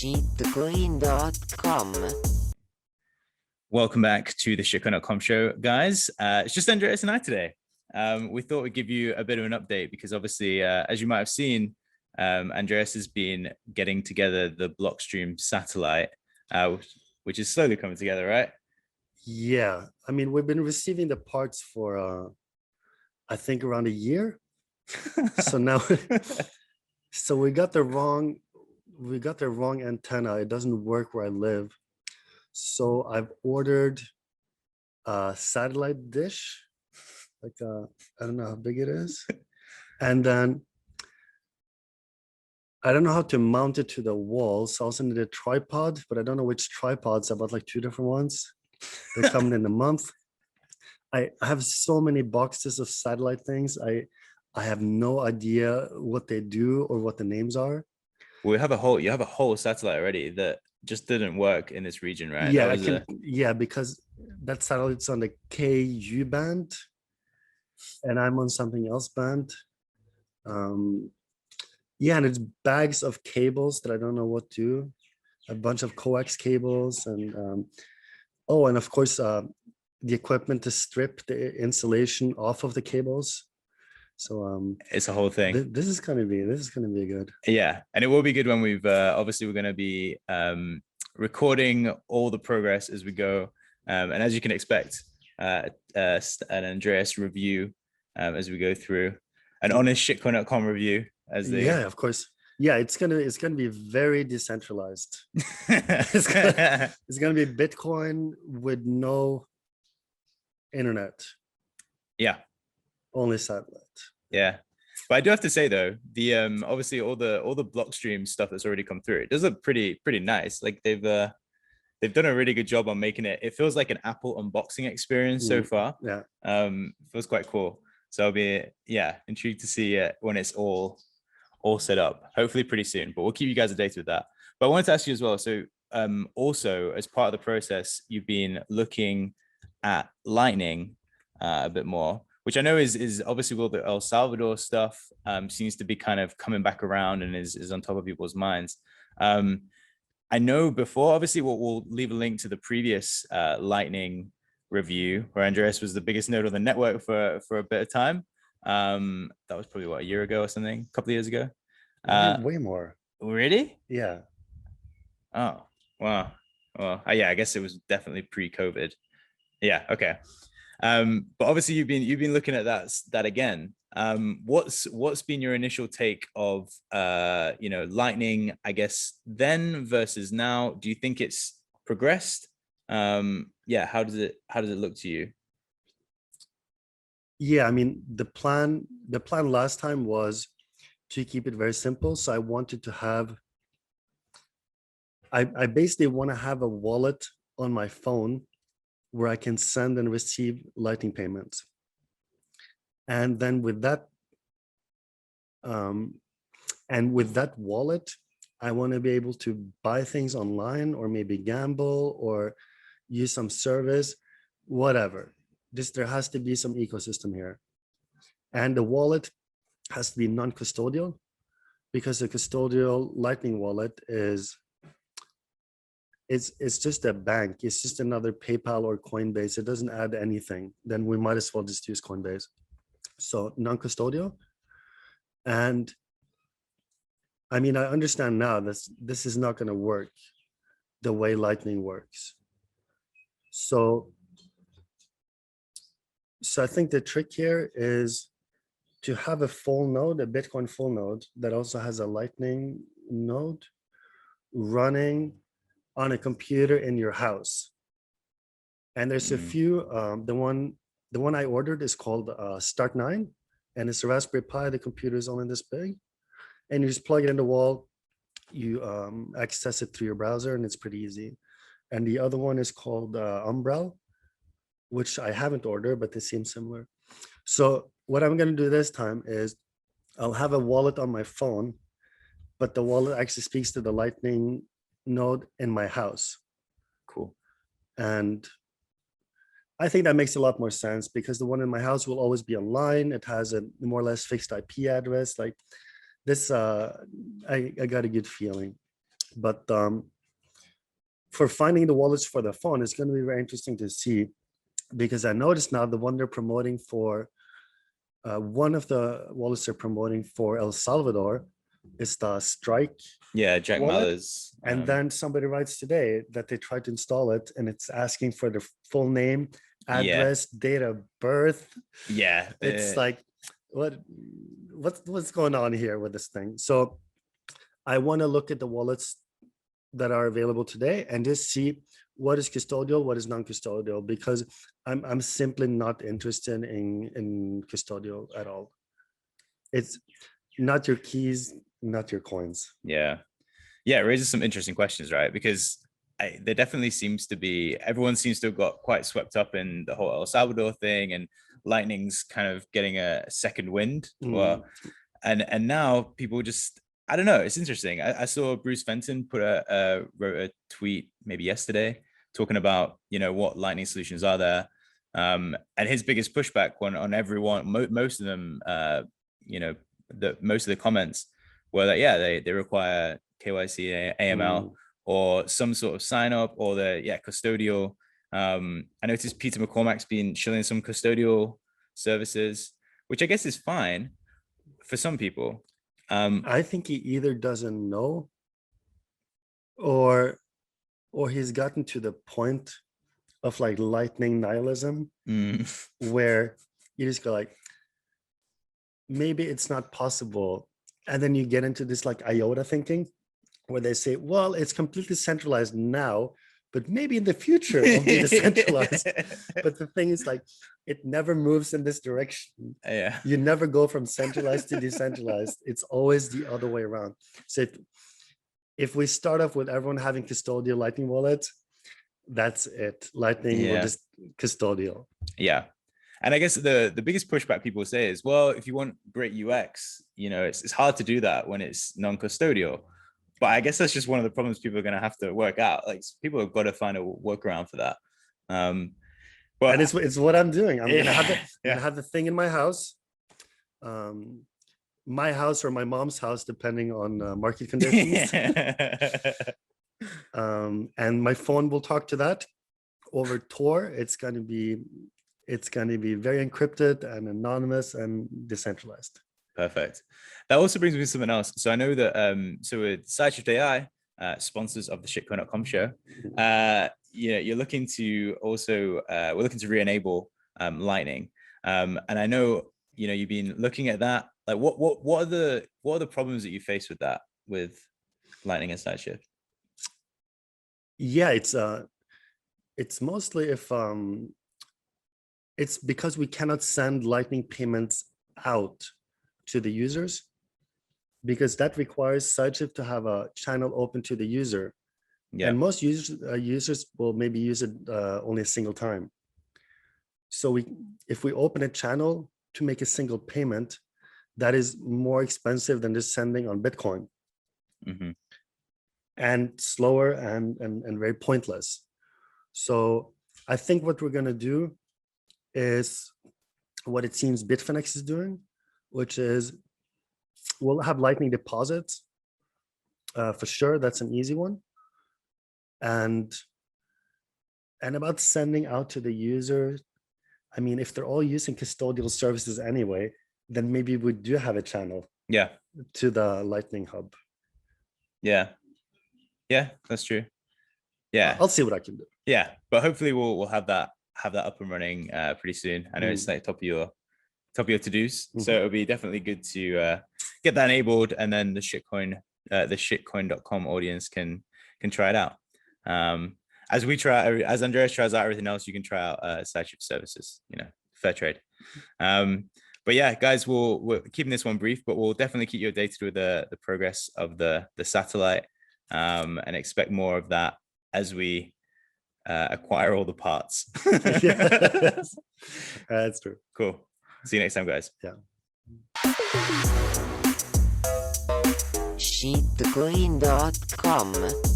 shitcoin.com. Welcome back to the shitcoin.com show, guys. It's just Andreas and I today. We thought we'd give you a bit of an update because obviously, as you might have seen, Andreas has been getting together the Blockstream Satellite, which is slowly coming together, right? Yeah, I mean, we've been receiving the parts for, I think around a year. So now, so we got the wrong antenna. It doesn't work where I live. So I've ordered a satellite dish, like I don't know how big it is. And then I don't know how to mount it to the wall. So I also need a tripod, but I don't know which tripods. I bought like 2 different ones. They're coming in a month. I have so many boxes of satellite things. I have no idea what they do or what the names are. You have a whole satellite already that just didn't work in this region, right? Yeah, because that satellite's on the KU band and I'm on something else band. Yeah, and it's bags of cables that I don't know what to do. A bunch of coax cables and and of course the equipment to strip the insulation off of the cables. So it's a whole thing. This is gonna be good. Yeah, and it will be good when we've obviously we're going to be recording all the progress as we go, and as you can expect, an Andreas review as we go through, an honest shitcoin.com review as they. Yeah, of course. Yeah, it's gonna be very decentralized. it's gonna be Bitcoin with no internet. Yeah. Only satellite. Yeah, but I do have to say though, the obviously all the Blockstream stuff that's already come through, it does look pretty nice. Like they've done a really good job on making it. It feels like an Apple unboxing experience so far. Yeah. Feels quite cool. So I'll be intrigued to see it when it's all set up. Hopefully pretty soon. But we'll keep you guys updated with that. But I wanted to ask you as well. So also as part of the process, you've been looking at Lightning a bit more, which I know is obviously all the El Salvador stuff seems to be kind of coming back around and is on top of people's minds. I know before, obviously, we'll leave a link to the previous Lightning review where Andreas was the biggest node on the network for a bit of time. That was probably a year ago or something, a couple of years ago. Way more. Really? Yeah. Oh, wow. Well, yeah, I guess it was definitely pre-COVID. Yeah. Okay. But obviously you've been looking at that again. What's been your initial take of Lightning, I guess, then versus now? Do you think it's progressed? How does it look to you? Yeah, I mean the plan last time was to keep it very simple. So I wanted to have I basically want to have a wallet on my phone where I can send and receive Lightning payments. And then with that wallet, I want to be able to buy things online or maybe gamble or use some service, whatever. There has to be some ecosystem here. And the wallet has to be non-custodial because the custodial Lightning wallet it's just a bank. It's just another PayPal or Coinbase. It doesn't add anything. Then we might as well just use Coinbase. So non-custodial. And I mean, I understand now this is not going to work the way Lightning works. So I think the trick here is to have a full node, a Bitcoin full node that also has a Lightning node running on a computer in your house. And there's a few, the one I ordered is called Start9, and it's a Raspberry Pi. The computer is only this big, and you just plug it in the wall, you access it through your browser, and it's pretty easy. And the other one is called Umbrel, which I haven't ordered, but they seem similar. So what I'm gonna do this time is I'll have a wallet on my phone, but the wallet actually speaks to the Lightning node in my house. Cool. And I think that makes a lot more sense because the one in my house will always be online. It has a more or less fixed IP address. Like this, I got a good feeling. But for finding the wallets for the phone, it's going to be very interesting to see, because I noticed now the one they're promoting for, one of the wallets they're promoting for El Salvador is the Strike. Yeah, Jack wallet. Mallers. And then somebody writes today that they tried to install it and it's asking for the full name, address, date of birth. Yeah, It's like, what's going on here with this thing? So I want to look at the wallets that are available today and just see what is custodial, what is non-custodial, because I'm simply not interested in custodial at all. It's not your keys, not your coins. Yeah, it raises some interesting questions, right? Because there definitely seems to be, everyone seems to have got quite swept up in the whole El Salvador thing, and Lightning's kind of getting a second wind. Well, and now people just, I don't know, it's interesting. I saw Bruce Fenton wrote a tweet maybe yesterday talking about, what Lightning solutions are there. And his biggest pushback on everyone, most of them, most of the comments were that, they require KYC, AML, or some sort of sign up, or custodial. I noticed Peter McCormack's been shilling some custodial services, which I guess is fine for some people. I think he either doesn't know, or he's gotten to the point of like Lightning nihilism, where you just go like, maybe it's not possible. And then you get into this like IOTA thinking, where they say, well, it's completely centralized now, but maybe in the future it'll be decentralized. But the thing is, like, it never moves in this direction. Yeah. You never go from centralized to decentralized. It's always the other way around. So if we start off with everyone having custodial Lightning wallets, that's it. Lightning will just custodial. Yeah. And I guess the biggest pushback people say is, well, if you want great UX, it's hard to do that when it's non-custodial. But I guess that's just one of the problems people are going to have to work out. Like, people have got to find a workaround for that. But and it's what I'm doing. I'm gonna have the thing in my house, or my mom's house, depending on market conditions. And my phone will talk to that over Tor. It's going to be very encrypted and anonymous and decentralized. Perfect. That also brings me to something else. So I know that so with SideShift AI, sponsors of the shitcoin.com show, you're looking to also we're looking to re-enable Lightning, and I know you've been looking at that. Like, what are the problems that you face with that, with Lightning and SideShift? Yeah, it's mostly if it's because we cannot send Lightning payments out to the users, because that requires SideShift to have a channel open to the user. Yeah. And most users will maybe use it only a single time. So if we open a channel to make a single payment, that is more expensive than just sending on Bitcoin. And slower and very pointless. So I think what we're going to do is what it seems Bitfinex is doing, which is we'll have Lightning deposits for sure. That's an easy one. And about sending out to the user, I mean, if they're all using custodial services anyway, then maybe we do have a channel to the Lightning hub. Yeah, that's true. Yeah, I'll see what I can do. Yeah, but hopefully we'll have that up and running pretty soon. I know it's like top of your to-dos, so it'll be definitely good to get that enabled, and then the shitcoin.com audience can try it out. As Andreas tries out everything else, you can try out SideShift services. Fair trade. But yeah, guys, we're keeping this one brief, but we'll definitely keep you updated with the progress of the satellite. And expect more of that as we acquire all the parts. That's true. Cool. See you next time, guys. Yeah. Shitcoin.com